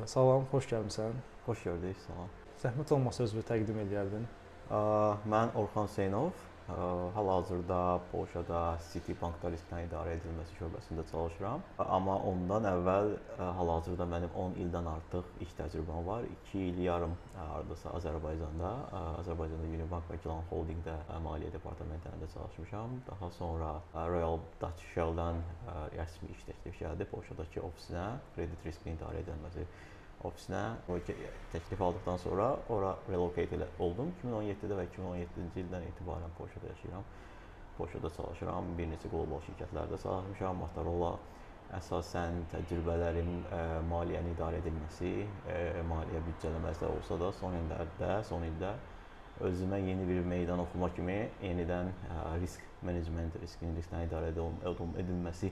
Salam, xoş gəlmisən. Xoş gördük, salam. Zəhmət olmasa özünü təqdim edərdin. Mən Orxan Hüseynov. Hal-hazırda Polşada Citibankda risklərin idarə edilməsi şöbəsində çalışıram. Amma ondan əvvəl hal-hazırda mənim 10 ildən artıq iş təcrübəm var. 2 il yarım hardasa Azərbaycanda Unibank və Gilan Holdingdə maliyyə departamentlərində çalışmışam. Daha sonra Royal Dutch Shell-dan rəsmi iş təklif gəldi Polşadakı ofisinə, kredit riskinin idarə edilməsi ofisinə. O təklif aldıqdan sonra ora relocate oldum. 2017-də və 2017-ci ildən etibarən Polşada yaşayıram. Polşada çalışıram. Bir neçə qlobal şirkətlərdə çalışmışam. Motorola əsasən təcrübələrim maliyyənin idarə edilməsi, maliyyə büdcələməsi olsa da son ildə özümə yeni bir meydan oxuma kimi yenidən risk menecment, risklərin idarə edilməsi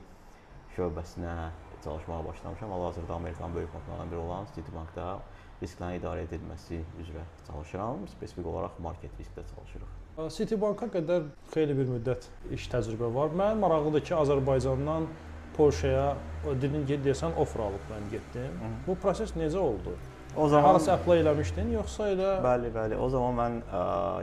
şöbəsinə çalışmağa başlamışam. Hal-hazırda Amerikan böyük banklarından biri olan Citibankda risklərin idarə edilməsi üzrə çalışıram. Spesifik olaraq market riskdə çalışırıq. Citibanka qədər xeyli bir müddət iş təcrübə var. Mənim maraqlıdır ki, Azərbaycandan Polşaya deyəsən offer alıb mən getdim. Bu proses necə oldu? O zaman harasa apply eləmişdin, yoxsa elə? Bəli. O zaman mən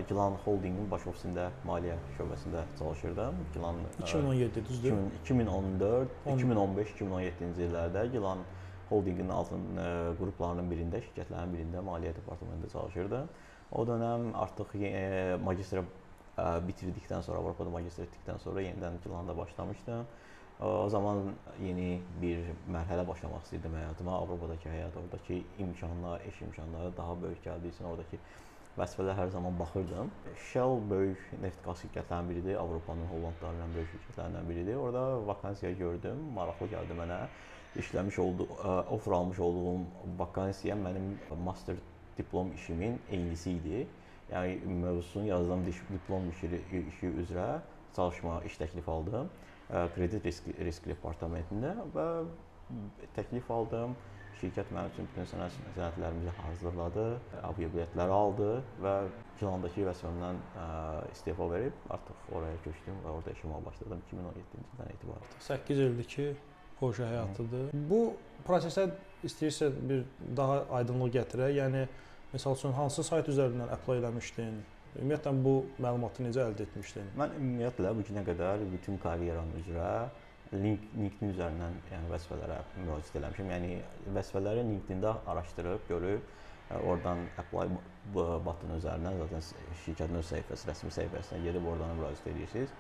Gilan Holdingin baş ofisində maliyyə şöbəsində çalışırdım. Gilan 2017 düzdür? 2014, 2015, 2017-ci illərdə Gilan Holdingin altın qruplarının birində, şirkətlərin birində maliyyə departamentində çalışırdım. O dönəm artıq magistr bitirdikdən sonra, Avropada magistr etdikdən sonra yenidən Gilanda başlamışdım. O zaman yeni bir mərhələ başlamaq istəyirdim həyatıma. Avropadakı həyat, oradakı imkanlar, iş imkanları daha böyük gəldiyi üçün oradakı vəzifələrə hər zaman baxırdım. Shell böyük neft-qaz şirkətlərindən biridir, Avropanın Hollandlarından böyük şirkətlərindən biridir. Orada vakansiya gördüm, maraqlı gəldi mənə. Offer almış olduğum vakansiya mənim master diplom işimin eynisi idi. Yəni mövzusunu yazdığım diplom işi üzrə iş təklif aldım. Kredit risk departamentində və təklif aldım. Şirkət mənim üçün bütün sənədlərimizi hazırladı, aviabiletləri aldı və Gilandakı vəzifəmdən istefa verib artıq oraya köçdüm və orada yaşamağa başladım 2017-ci ildən etibarən. 8 ildir ki, Polşa həyatıdır. Bu prosesə istəyirsə bir daha aydınlıq gətirək. Yəni məsəl üçün hansı sayt üzərindən apply eləmişdin? Ümumiyyətlə bu məlumatı necə əldə etmişdin? Mən ümumiyyətlə bu günə qədər bütün karyeram üzrə LinkedIn üzərindən vəzifələrə müraciət eləmişəm. Yəni vəzifələri LinkedIn-də araşdırıb, görüb, oradan apply button üzərindən zaten şirkətin öz səhifəsi, rəsmi səhifəsinə gedib oradan müraciət edirsiniz.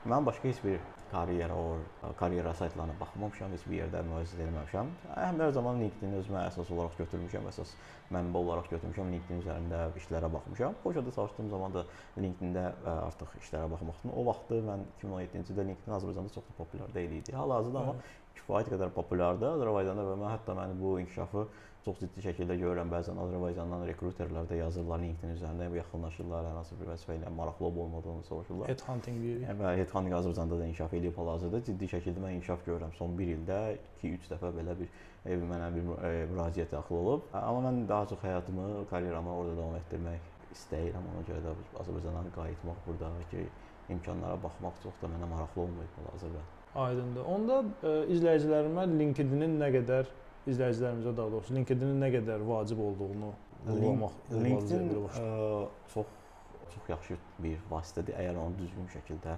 Mən başqa heç bir karyera saytlarına baxmamışam, heç bir yerdə müraciət etməmişəm. Hər zaman LinkedIn özümə əsas olaraq götürmüşəm, əsas mənbə olaraq götürmüşəm. LinkedIn üzərində işlərə baxmışam. Polşada çalışdığım zaman da LinkedIn-də artıq işlərə baxmışdım. O vaxtı mən 2017-ci ildə LinkedIn Azərbaycanda çox da populyar deyil idi. Hal-hazırda amma kifayət qədər populyardır Azərbaycanda və mən hətta bu inkişafı çox ciddi şəkildə görürəm. Bəzən Azərbaycandan rekruterlər də yazırlar LinkedIn üzərində, yaxınlaşırlar, hər hansı bir vəzifə ilə maraqlı olmadığını soruşurlar. Headhunting deyirik. Və headhunting Azərbaycanda da inkişaf edib hal-hazırda. Ciddi şəkildə mən inkişaf görürəm. Son bir ildə 2-3 dəfə belə mənə bir müraciət daxil olub. Amma mən daha çox həyatımı, karyeramı orada davam etdirmək istəyirəm. Ona görə də Azərbaycandan qayıtmaq, buradakı imkanlara baxmaq çox da mənə maraqlı olmayıb hal-hazırda. Aydındır. Onda izləyicilərimə LinkedIn-in nə qədər vacib olduğunu vurğulamaq LinkedIn çox yaxşı bir vasitədir, əgər onu düzgün şəkildə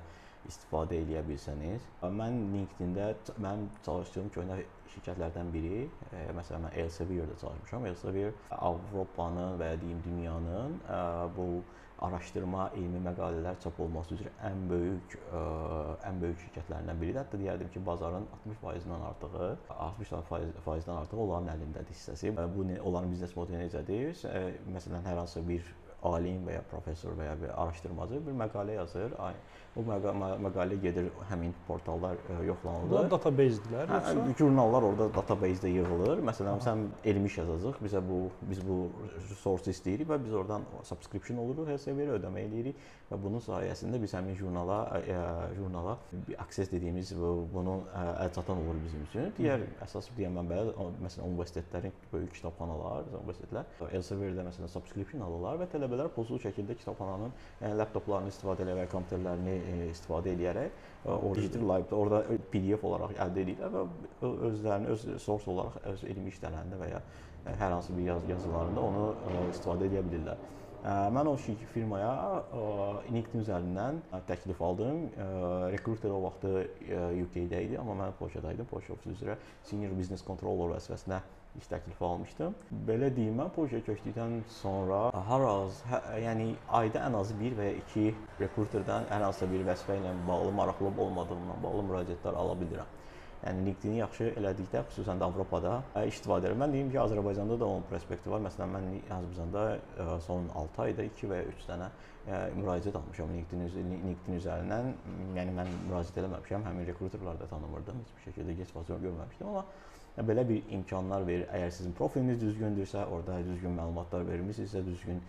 istifadə edə bilsəniz. Mən LinkedIn-də mənim çalışdığım köhnə şirkətlərdən biri, məsələn mən Elsevier'də çalışmışam. Elsevier Avropanın və ya deyim dünyanın bu araşdırma, elmi məqalələr çap olması üzrə ən böyük şirkətlərindən biridir. Hətta deyərdim ki, bazarın 60%-dən artığı onların əlindədir hissəsi. Bu onların biznes modeli necədir? Məsələn, hər hansı bir alim və ya professor və ya bir araşdırmacı bir məqalə yazır. Bu məqalə gedir həmin portallar yoxlanılır. Bunlar database-dirlər yoxsa? Jurnallar orada database-də yığılır. Məsələn, sən elmi iş yazacaq, biz bu resource istəyirik və biz oradan subscription oluruq, Elsevier'ə ödəmə edirik və bunun sayəsində biz həmin jurnala access dediyimiz bunun əlçatan olur bizim üçün. Digər əsas mənbələr, məsələn, universitetlərin böyük kitabxanalar, Elsevier'də məsələn subscription alırlar və tələbələr pulsuz şəkildə kitabxananın laptoplarını istifadə edərək, kompüterlərini istifadə edərək orada PDF olaraq əldə edirlər və özlərini öz source olaraq öz elmi işlərində və ya hər hansı bir yazılarında onu istifadə edə bilirlər. Mən o firmaya LinkedIn üzərindən təklif aldım. Recruiter o vaxtı UK-də idi, amma mən Polşadaydım. Polşa ofisi üzrə senior business controller vəzifəsinə iş təklifi almışdım. Belə deyim, mən Polşaya köçdükdən sonra yəni ayda ən azı 1 və ya 2 recruiterdən hər hansısa bir vəzifə ilə bağlı maraqlı olmadığımdan bağlı müraciətlər ala bilirəm. Yəni LinkedIn-i yaxşı elədikdə, xüsusən də Avropada istifadə edirəm. Mən deyim ki, Azərbaycanda da onun prospekti var. Məsələn, mən Azərbaycanda son 6 ayda 2 və ya 3 dənə müraciət almışam LinkedIn üzərindən. Yəni mən müraciət eləməmişəm, həmin rekruterlər də tanımırdım, heç bir şəkildə geçməsini görməmişdim, amma belə bir imkanlar verir. Əgər sizin profiliniz düzgündürsə, orada düzgün məlumatlar vermisinizsə, düzgün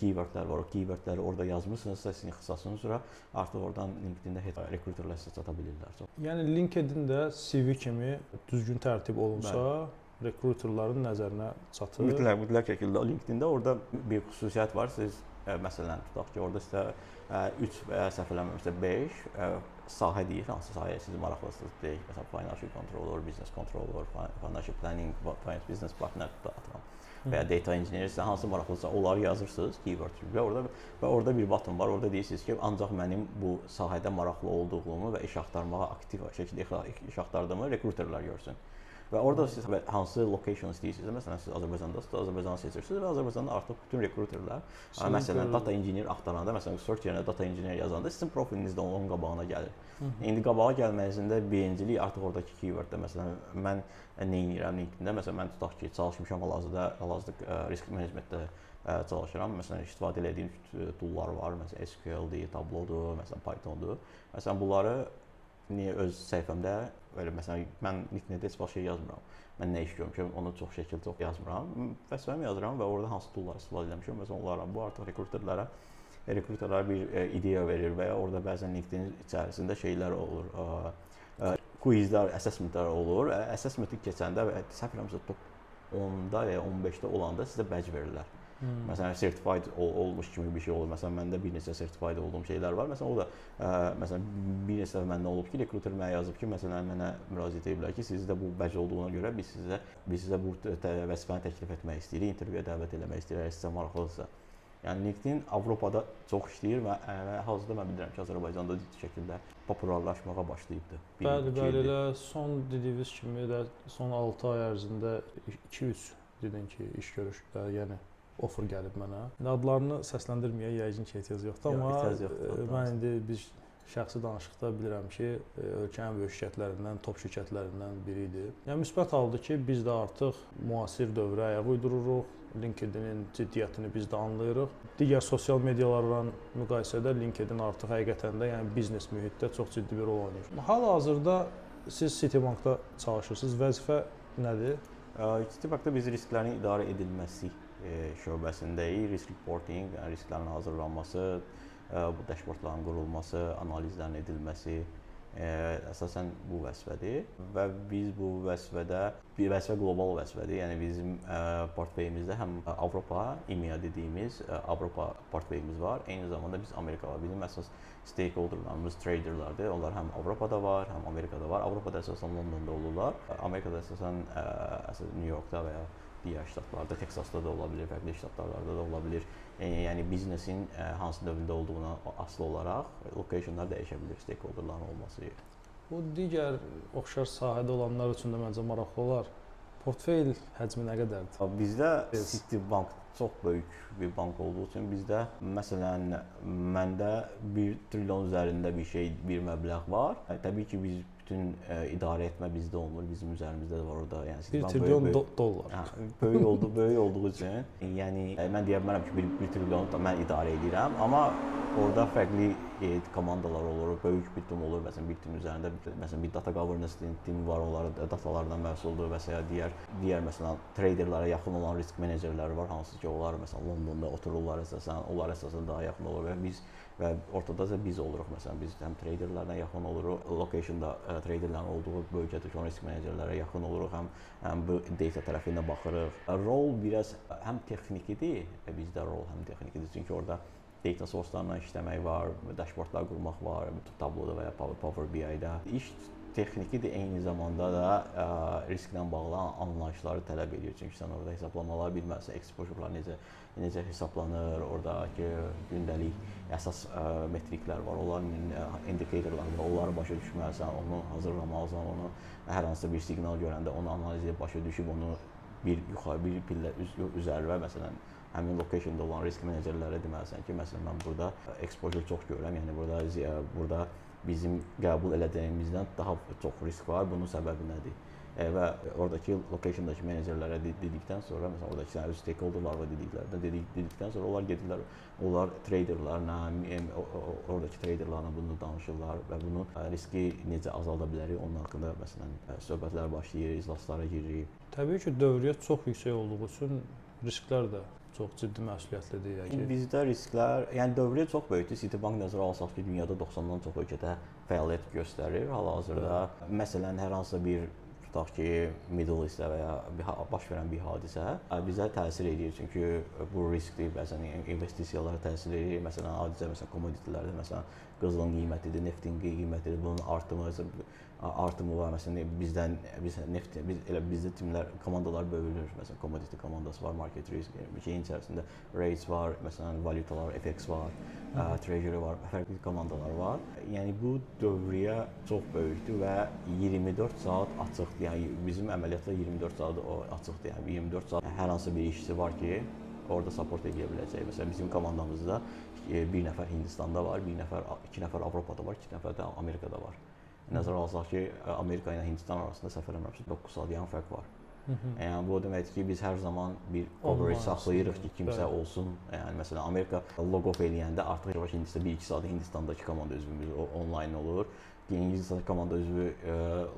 keywordlər var. O keywordləri orada yazmısınızsa, sizin ixtisasınız üzrə artıq oradan LinkedIn-də rekruterlər sizə çata bilirlər. Yəni LinkedIn-də CV kimi düzgün tərtib olunsa, rekruterlərin nəzərinə çatır. Mütləq şəkildə LinkedIn-də orada bir xüsusiyyət var. Siz məsələn tutaq ki, orada sizə 3 və ya səhv eləmirəmsə 5 sahə deyir, hansı sahəyə siz maraqlısınız deyək. Məsələn, financial controller, business controller, financial planning, finance business partner atıram. Və ya data engineer sizə hansı maraqlısa onları yazırsınız keyword və orada bir button var. Orada deyirsiniz ki, ancaq mənim bu sahədə maraqlı olduğumu və iş axtarmağa aktiv şəkildə iş axtardığımı rekruterlər görsün. Və orada siz hansı location istəyirsinizsə, məsələn siz Azərbaycandasınız, Azərbaycanı seçirsiniz və Azərbaycanda artıq bütün rekruterlər, məsələn data engineer axtaranda, məsələn search yerinə data engineer yazanda sizin profiliniz də onun qabağına gəlir. İndi qabağa gəlməsində birincilik artıq oradakı keyworddə, məsələn mən nə edirəm LinkedIn-də, məsələn mən tutaq ki, çalışmışam hal-hazırda risk managementdə çalışıram. Məsələn istifadə etdiyim toollar var, məsələn SQL-dir, Tableau-dur, məsələn Python-dur. Məsələn bunları niyə öz səhifəmdə belə məsələn mən LinkedIn-də heç bir şey yazmıram. Mən nə iş görmüşəm, onu çox yazmıram. Vəzifəmi yazıram və orada hansı toolları istifadə etmişəm, məsələn onlara bu artıq rekruterlərə bir ideya verir və ya orada bəzən LinkedIn içərisində şeylər olur. Quizlər, assessmentlər olur. Assessmenti keçəndə və səhv eləmirəmsə top 10-da və ya 15-də olanda sizə badge verirlər. Məsələn certified olmuş kimi bir şey olur. Məsələn məndə bir neçə certified olduğum şeylər var. Məsələn o da məsələn bir neçə dəfə məndə olub ki, rekruter mənə yazıb ki, məsələn mənə müraciət ediblər ki, sizdə bu badge olduğuna görə biz sizə bu vəzifəni təklif etmək istəyirik, intervyuya dəvət etmək istəyirik, əgər sizə maraqlıdırsa. Yəni LinkedIn Avropada çox işləyir və hazırda mən bilirəm ki, Azərbaycanda ciddi şəkildə populyarlaşmağa başlayıbdır. Bəli, elə son dediyiniz kimi də son 6 ay ərzində 2-3 dedin ki, iş görüşdə, yəni offer gəlib mənə. Adlarını səsləndirməyə yəqin ki, ehtiyac yoxdur, amma mən indi biz şəxsi danışıqda bilirəm ki, ölkənin böyük şirkətlərindən, top şirkətlərindən biri idi. Yəni müsbət haldır ki, biz də artıq müasir dövrə ayaq uydururuq. LinkedIn-in ciddiyyətini biz də anlayırıq. Digər sosial medialarla müqayisədə LinkedIn artıq həqiqətən də yəni biznes mühitdə çox ciddi bir rol oynayır. Hal-hazırda siz Citibankda çalışırsınız. Vəzifə nədir? Citibankda biz risklərin idarə edilməsi şöbəsindəyik. Risk reporting, yəni risklərin hazırlanması, bu dashboardların qurulması, analizlərin edilməsi əsasən bu vəzifədir və biz bu vəzifədə bir vəzifə qlobal vəzifədir. Yəni bizim portfeyimizdə həm Avropa, EMEA dediyimiz Avropa portfeyimiz var. Eyni zamanda biz Amerika var. Bizim əsas stakeholderlarımız traderlardır. Onlar həm Avropada var, həm Amerikada var. Avropada əsasən Londonda olurlar. Amerikada əsasən New Yorkda və ya digər ştatlarda, Texasda da ola bilər, fərqli ştatlarda da ola bilər. Yəni biznesin hansı dövrdə olduğuna asılı olaraq locationlar dəyişə bilər, stakeholderların olması. Bu digər oxşar sahədə olanlar üçün də məncə maraqlı olar. Portfeyl həcmi nə qədərdir? Bizdə Citibank çox böyük bir bank olduğu üçün bizdə məsələn məndə 1 trilyon üzərində bir məbləğ var. Təbii ki biz bütün idarə etmə bizdə olmur, bizim üzərimizdə də var orada. Yəni 1 trilyon dollar. Böyük olduğu üçün, yəni mən deyə bilmərəm ki 1 trilyonu da mən idarə edirəm, amma orada fərqli komandalar olur, böyük bir tim olur, məsələn bir tim üzərində məsələn bir data governance timi var, onların datalardan məsuldur və s. digər məsələn traderlərə yaxın olan risk menecerləri var, hansı ki onlar məsələn Londonda otururlar əsasən, onlar əsasən daha yaxın olur və ortada da biz oluruq məsələn biz həm traderlərlə yaxın oluruq, locationda traderlərin olduğu bölgədə risk menecerlərə yaxın oluruq, həm bu data tərəfinə baxırıq. Rol biraz həm texnikidir, bizdə rol həm texnikidir, çünki orada data sourcelarla işləmək var, dashboardlar qurmaq var, Tableau-da və ya Power BI-də. İş texnikidir, eyni zamanda da risklə bağlı anlayışları tələb edir. Çünki sən orada hesablamalar bilməlisən, exposure-lar necə hesablanır, oradakı gündəlik əsas metriklər var, onların indikatorları var, onları başa düşməlisən, onu hazırlamalısan, onu hər hansısa bir siqnal görəndə onu analiz edib başa düşüb onu bir yuxarı bir pillə üzəri və məsələn həmin locationda olan risk menecerlərə deməlisən ki, məsələn mən burada exposure çox görürəm, yəni burada bizim qəbul elədiyimizdən daha çox risk var, bunun səbəbi nədir? Və oradakı locationdakı menecerlərə dedikdən sonra, məsələn oradakı stakeholderlarla dedikdən sonra onlar gedirlər, onlar traderlarla, oradakı traderlarla bunu danışırlar və bunu riski necə azalda bilərik, onun haqqında məsələn söhbətlər başlayır, iclaslara giririk. Təbii ki, dövriyyət çox yüksək olduğu üçün risklər də çox ciddi məsuliyyətlidir. Yəni bizdə risklər, yəni dövriyyə çox böyükdür. Citibank nəzərə alsaq ki, dünyada 90-dan çox ölkədə fəaliyyət göstərir. Hal-hazırda məsələn hər hansısa bir tutaq ki, Middle East-də və ya baş verən bir hadisə bizə təsir edir. Çünki bu riskdir, bəzən investisiyalara təsir edir. Məsələn, hadisə commodity-lərdə məsələn qızılın qiymətidir, neftin qiymətidir, bunun artımı var. Məsələn, bizdə timlər, komandalar bölünür. Məsələn, commodity komandası var, market risk, şeyin içərisində rates var, məsələn, valyutalar, FX var, treasury var, fərqli komandalar var. Yəni bu dövriyyə çox böyükdür və 24 saat açıqdır. Yəni bizim əməliyyatlar 24 saat açıqdır. Yəni 24 saat hər hansı bir işçi var ki, orada support edə biləcək. Məsələn, bizim komandamızda bir nəfər Hindistanda var, iki nəfər Avropada var, 2 nəfər də Amerikada var. Nəzərə alsaq ki, Amerika ilə Hindistan arasında səfər eləməmişsə 9 saat yan fərq var. Yəni bu o deməkdir ki, biz hər zaman bir coverage saxlayırıq ki, kimsə olsun. Yəni məsələn Amerika log-off eləyəndə artıq Hindistanda 1-2 saat Hindistandakı komanda üzvümüz onlayn olur. İngilistəndəki komanda üzvü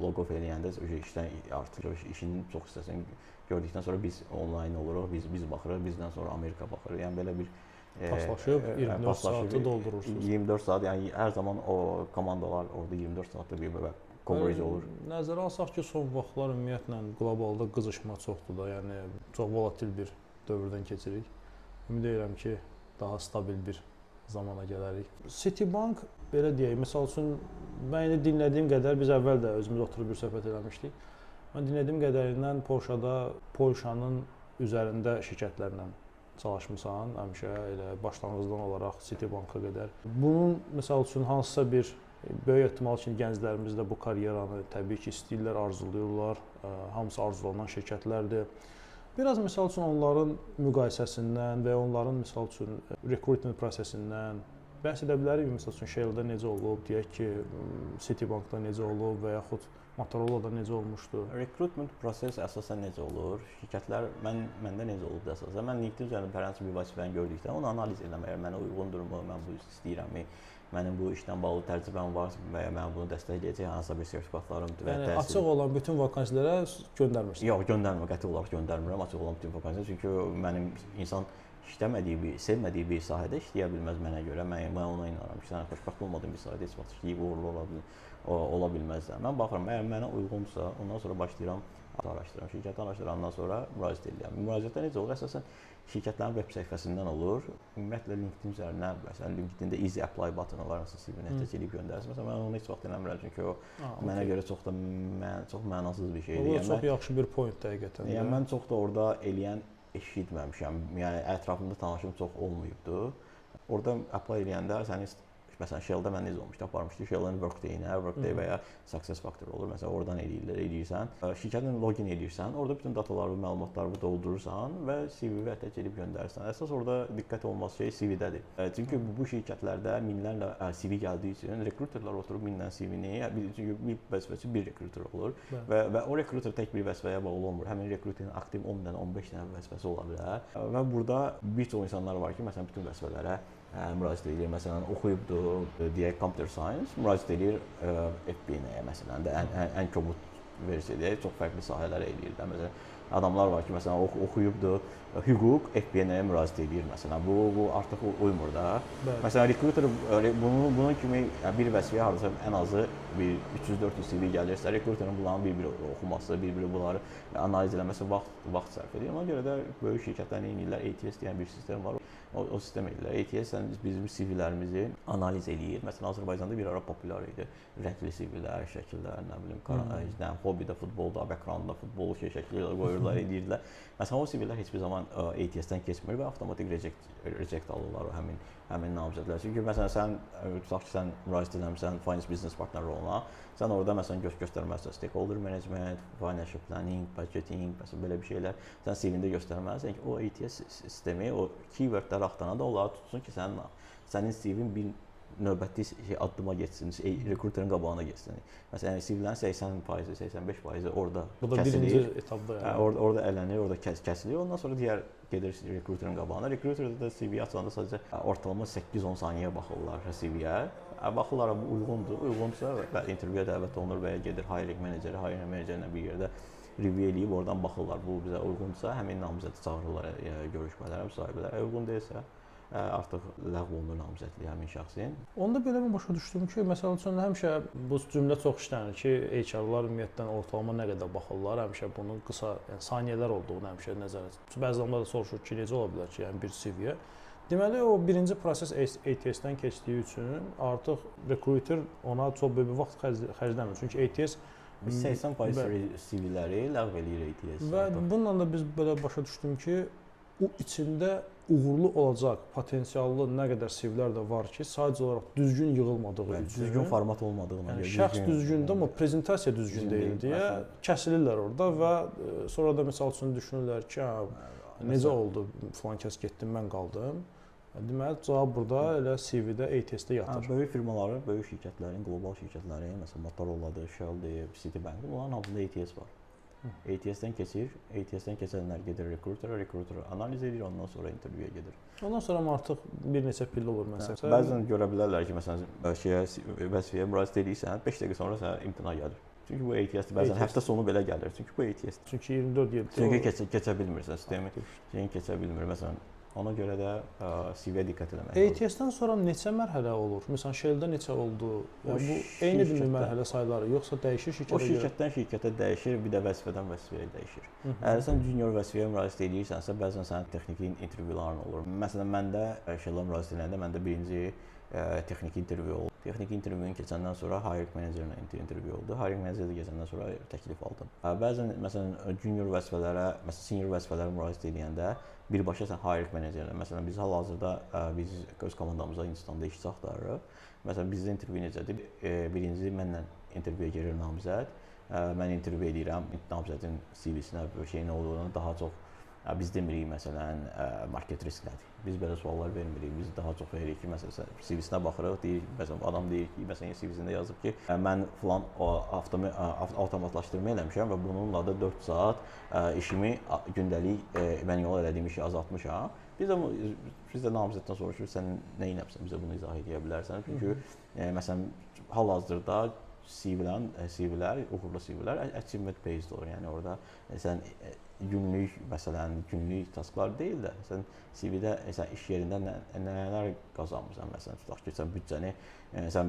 log-off eləyəndə işdən artıq işinin çox hissəsini gördükdən sonra biz onlayn oluruq, biz baxırıq, bizdən sonra Amerika baxır. Yəni belə bir paslaşıb 24 saatı doldurursunuz. 24 saat, yəni hər zaman o komandalar orada 24 saatda bir belə coverage olur. Nəzərə alsaq ki, son vaxtlar ümumiyyətlə qlobalda qızışma çoxdur da, yəni çox volatil bir dövrdən keçirik. Ümid edirəm ki, daha stabil bir zamana gələrik. Citibank belə deyək, məsəl üçün mən dinlədiyim qədər biz əvvəl də özümüz oturub bir söhbət eləmişdik. Mən dinlədiyim qədərindən Polşanın üzərində şirkətlərlə çalışmısan, həmişə elə başlanğıcdan olaraq Citibanka qədər. Bunun məsəl üçün hansısa bir böyük ehtimal ki, gənclərimiz də bu karyeranı təbii ki, istəyirlər, arzuluyurlar. Hamısı arzulanan şirkətlərdir. Biraz məsəl üçün onların müqayisəsindən və onların məsəl üçün recruitment prosesindən bəhs edə bilərik. Məsəl üçün Shell-də necə olub, deyək ki, Citibankda necə olub və yaxud Motorola'da necə olmuşdu? Recruitment prosesi əsasən necə olur? Şirkətlər məndə necə olub da əsasən? Mən LinkedIn üzərində hər hansı bir vəzifəni gördükdə onu analiz etməyə, mənə uyğundurmu, mən bu istəyirəmmi, mənim bu işlə bağlı təcrübəm var və ya mən bunu dəstəkləyəcək hansısa bir sertifikatlarım və yəni açıq olan bütün vakansiyalara göndərmirsən? Yox, göndərmirəm, qəti olaraq göndərmirəm açıq olan bütün vakansiyalara. Çünki mənim insan işləmədiyi, sevmədiyi bir sahədə işləyə bilməz mənə görə. Mən ona inanıram ki, sən xoşbəxt olmadığın bir sahədə heç vaxt işləyib uğurlu ola bilməzsən. Mən baxıram, əgər mənə uyğunsa, ondan sonra başlayıram araşdıram, şirkəti araşdırandan sonra müraciət edirəm. Müraciətlər necə olur? Əsasən şirkətlərin veb səhifəsindən olur. Ümumiyyətlə LinkedIn üzərindən, məsələn LinkedIn-də easy apply butonu var, hansı CV-ni təklif göndərsən. Məsələn mən onu heç vaxt eləmirəm çünki o mənə görə çox mənasız bir şeydir. Bu çox yaxşı bir point həqiqətən. Yəni mən çox da orada eləyən eşitməmişəm. Yəni ətrafımda tanışım çox olmayıbdı. Orada apply eləyəndə səni məsələn Shell-da mən necə olmuşdu, aparmışdı Shell-ın Workday və ya SuccessFactors olur. Məsələn oradan eləyirsən, şirkətin login edirsən, orada bütün dataları, məlumatları doldurursan və CV-ni ətək edib göndərirsən. Əsas orada diqqət olması şey CV-dədir. Çünki bu şirkətlərdə minlərlə CV gəldiyi üçün rekruterlər oturub minlərlə CV-ni, çünki bir vəzifəçi bir rekruter olur və o rekruter tək bir vəzifəyə bağlı olmur. Həmin rekruterin aktiv 10 dənə, 15 dənə vəzifəsi ola bilər. Və burada bir çox insanlar var ki, məsələn bütün vəzifələrə müraciət edir. Məsələn, oxuyubdur, deyək, computer science, müraciət edir FP-yə məsələn də ən kobud versiyada çox fərqli sahələrə eləyir də. Məsələn, adamlar var ki, məsələn, oxuyubdur, hüquq FP-yə müraciət edir məsələn. Bu artıq uymur da. Məsələn, recruiter bunun kimi bir vəzifəyə hardasa ən azı bir 300-400 CV gəlirsə, rekruterin bunların bir-bir oxuması, bir-bir bunları analiz eləməsi vaxt sərf edir. Ona görə də böyük şirkətlər nə edirlər? ATS deyən bir sistem var. O sistem edirlər. ATS bizim CV-lərimizi analiz eləyir. Məsələn, Azərbaycanda bir ara populyar idi. Rəngli CV-lər, şəkillər, nə bilim, hobbidə, futbolda, backgroundda futbol şəkillər qoyurlar, edirdilər. Məsələn, o CV-lər heç bir zaman ATS-dən keçmir və avtomatik reject alırlar həmin namizədlər. Çünki məsələn sən tutaq ki, sən müraciət etmisən finance business partner roluna, sən orada məsələn göstərməlisən stakeholder management, financial planning, budgeting, məsələn belə bir şeylər sən CV-də göstərməlisən ki, o ATS sistemi o keywordləri axtaranda onları tutsun ki, sənin CV-in bir növbəti addıma getsin, rekruterin qabağına getsin. Məsələn, CV-lərin 80%, 85% orada kəsilir. Bu da birinci etapda yəni. Orada ələnir, orada kəsilir. Ondan sonra digər gedir rekruterin qabağına. Rekruterdə də CV açanda sadəcə ortalama 8-10 saniyə baxırlar CV-yə. Baxırlar bu uyğundur. Uyğundursa intervyuya dəvət olunur və ya gedir hiring meneceri bir yerdə review eləyib oradan baxırlar. Bu bizə uyğundursa həmin namizədi çağırırlar görüşmələrə, müsahibələrə. Uyğun deyilsə artıq ləğv olunur namizədliyi həmin şəxsin. Onda belə mən başa düşdüm ki, məsəl üçün həmişə bu cümlə çox işlənir ki, HR-lar ümumiyyətlə ortalama nə qədər baxırlar, həmişə bunun qısa, yəni saniyələr olduğunu həmişə nəzərə. Bəzi adamlar da soruşur ki, necə ola bilər ki, yəni bir CV-yə. Deməli o birinci proses ATS-dən keçdiyi üçün artıq rekruter ona çox böyük bir vaxt xərcləmir. Çünki ATS biz 80% CV-ləri ləğv eləyir ATS. Və bununla da biz belə başa düşdüm ki, o içində uğurlu olacaq potensiallı nə qədər CV-lər də var ki, sadəcə olaraq düzgün yığılmadığı üçün, düzgün format olmadığına görə, şəxs düzgündür, amma prezentasiya düzgün deyil deyə kəsilirlər orada və sonra da məsəl üçün düşünürlər ki, necə oldu, filan kəs getdi, mən qaldım. Deməli, cavab burada elə CV-də, ATS-də yatır. Böyük firmaların, böyük şirkətlərin, qlobal şirkətlərin, məsələn, Motorola-dır, Shell-dir, Citibank-dir, bunların hamısında ATS var. ATS-dən keçir, ATS-dən keçənlər gedir rekruter analiz edir, ondan sonra intervyuya gedir. Ondan sonra artıq bir neçə pillə olur məsələn. Bəzən görə bilərlər ki, məsələn, vəzifəyə müraciət edirsən, 5 dəqiqə sonra sənə imtina gəlir. Çünki bu ATS-dir, bəzən həftə sonu belə gəlir. Çünki bu ATS-dir. Çünki 24 il. Çünki keçə bilmirsən sistemi. Keçə bilmir. Məsələn, ona görə də CV-yə diqqət etmək lazımdır. ATS-dən sonra neçə mərhələ olur? Məsələn, Shell-də neçə oldu? Yəni bu eynidir mi mərhələ sayları, yoxsa dəyişir şirkətə görə? O şirkətdən şirkətə dəyişir, bir də vəzifədən vəzifəyə dəyişir. Əgər sən junior vəzifəyə müraciət edirsənsə, bəzən sənin texniki intervyuların olur. Məsələn, məndə Shell-ə müraciət edəndə məndə birinci texniki intervyu oldu. Texniki intervyunu keçəndən sonra hiring menecerlə intervyu oldu. Hiring menecerlə keçəndən sonra təklif aldım. Bəzən məsələn junior vəzifələrə, məsələn senior vəzifələrə müraciət edəndə birbaşa sən hiring menecerlə, məsələn biz hal-hazırda biz öz komandamıza Hindistanda işçi axtarırıq. Məsələn bizdə intervyu necədir? Birinci mənlə intervyuya girir namizəd. Mən intervyu edirəm, namizədin CV-sinə bir şeyin olduğunu daha çox biz demirik məsələn market risk nədir? Biz belə suallar vermirik. Biz daha çox veririk ki, məsələn CV-sinə baxırıq, deyir, məsələn adam deyir ki, məsələn CV-sində yazıb ki, mən falan avtomatlaşdırma eləmişəm və bununla da 4 saat işimi gündəlik manual elədiyim işi azaltmışam. Biz də namizəddən soruşuruq, sən nə etmisən, bizə bunu izah edə bilərsən? Çünki məsələn hal-hazırda CV-lər, uğurlu CV-lər achievement based olur. Yəni orada sən günlük günlük tasklar deyil də, sən CV-də sən iş yerində nələr qazanmısan? Məsələn, tutaq ki, sən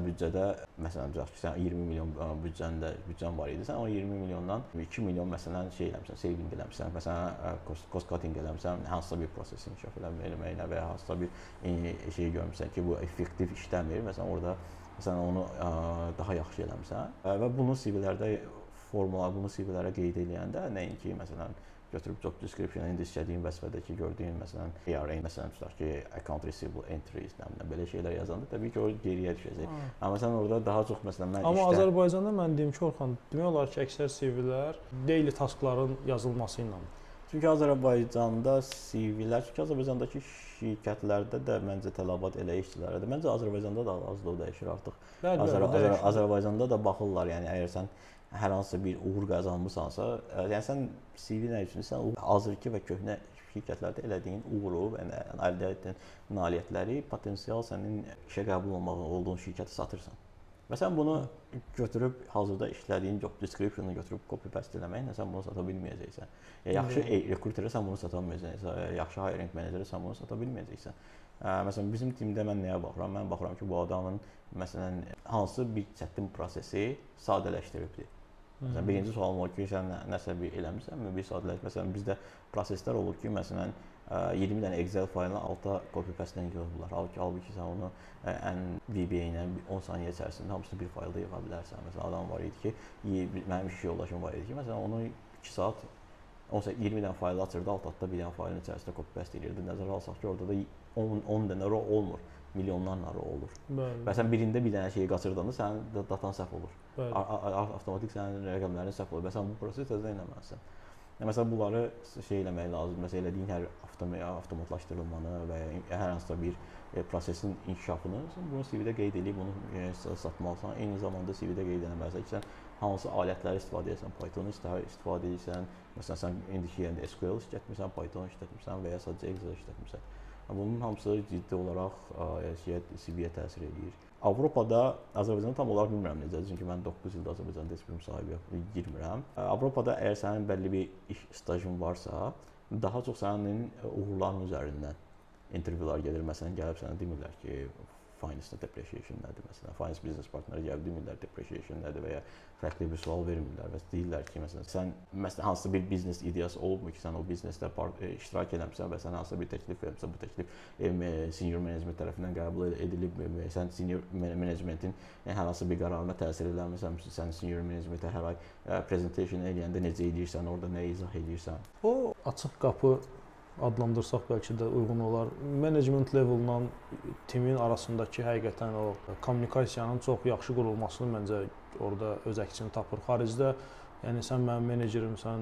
büdcədə məsələn tutaq ki, sən 20 milyon büdcən var idi. Sən o 20 milyondan 2 milyon məsələn şey eləmisən, saving eləmisən. Məsələn, cost cutting eləmisən, hansısa bir proses inkişaf eləməklə və ya hansısa bir şey görmüsən ki, bu effektiv işləmir. Məsələn, orada sən onu daha yaxşı eləmisən və bunu CV-lərdə bunu CV-lərə qeyd edəndə nəinki məsələn götürüb job description-ı indi istədiyin vəzifədəki gördüyün məsələn ARA məsələn tutaq ki, account receivable entries belə şeylər yazanda təbii ki, o geriyə düşəcək. Amma sən orada daha çox məsələn Amma Azərbaycanda mən deyim ki, Orxan, demək olar ki, əksər CV-lər daily taskların yazılması ilə. Çünki Azərbaycanda CV-lər, çünki Azərbaycandakı şirkətlərdə də məncə tələbat elə işçilərədir. Məncə Azərbaycanda da az-az dəyişir artıq. Azərbaycanda da baxırlar, yəni əgər sən hər hansısa bir uğur qazanmısansa, yəni sən CV nə üçün sən hazırki və köhnə şirkətlərdə elədiyin uğuru və əldə etdiyin nailiyyətləri potensial sənin işə qəbul olmağı olduğun şirkətə satırsan. Məsələn bunu götürüb hazırda işlədiyin job description-ı götürüb copy paste eləməklə sən bunu sata bilməyəcəksən. Yaxşı rekruterə sən bunu sata bilməyəcəksən. Yaxşı hiring menecerə sən bunu sata bilməyəcəksən. Məsələn bizim timdə mən nəyə baxıram? Mən baxıram ki, bu adamın məsələn hansı bir çətin prosesi sadələşdiribdir. Məsələn birinci sualım olur ki, sən nəsə bir eləmisənmi? Bir sadələş. Məsələn bizdə proseslər olur ki, məsələn 20 dənə Excel faylını alta copy paste ilə yığırlar. Halbuki sən onu ən VBA ilə 10 saniyə içərisində hamısını bir faylda yığa bilərsən. Məsələn adam var idi ki, mənim iş yoldaşım var idi ki, məsələn onu 2 saat 20 dənə faylı açırdı, alt-alta bir dənə faylın içərisində copy paste edirdi. Nəzərə alsaq ki, orada da 10 dənə row olmur, milyonlarla row olur. Və sən birində bir dənə şeyi qaçırdanda sənin datan səhv olur. Avtomatik sənin rəqəmlərin səhv olur və sən bu prosesi təzədən eləməlisən. Məsələn bunları şey eləmək lazımdır. Məsələn elədiyin hər avtomatlaşdırılmanı və ya hər hansısa bir prosesin inkişafını bunu CV-də qeyd edib bunu satmalısan. Eyni zamanda CV-də qeyd etməlisən ki, sən hansı alətləri istifadə edirsən, Python istifadə edirsən. Məsələn sən indiki yerində SQL işlətmirsən, Python işlətmirsən və ya sadəcə Excel işlətmirsən. Bunun hamısı ciddi olaraq CV-yə təsir edir. Avropada Azərbaycanı tam olaraq bilmirəm necədir, çünki mən 9 ildir Azərbaycanda heç bir müsahibəyə girmirəm. Avropada əgər sənin bəlli bir iş stajın varsa, daha çox sənin uğurların üzərindən intervyular gedir. Məsələn, gəlib sənə demirlər ki, finance depreciation nədir? Məsələn, finance business partneri gəlib demirlər depreciation nədir və ya fərqli bir sual vermirlər və deyirlər ki, məsələn, sən hansısa bir biznes ideyası olubmu ki, sən o biznesdə iştirak eləmisən və sən hansısa bir təklif vermisən, bu təklif senior management tərəfindən qəbul edilib, sən senior managementin hər hansı bir qərarına təsir eləmirsən, sən senior managementə hər ay presentation eləyəndə necə edirsən, orada nə izah edirsən. O açıq qapı adlandırsaq bəlkə də uyğun olar. Management level'dan timin arasındakı həqiqətən o kommunikasiyanın çox yaxşı qurulmasını məncə orada öz əksini tapır. Xaricdə yəni sən mənim menecerimsən,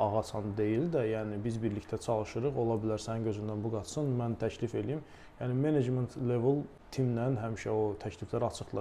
ağasan deyil də, yəni biz birlikdə çalışırıq. Ola bilər sənin gözündən bu qaçsın, mən təklif eləyim. Yəni management level timlə həmişə o təkliflər açıqlar.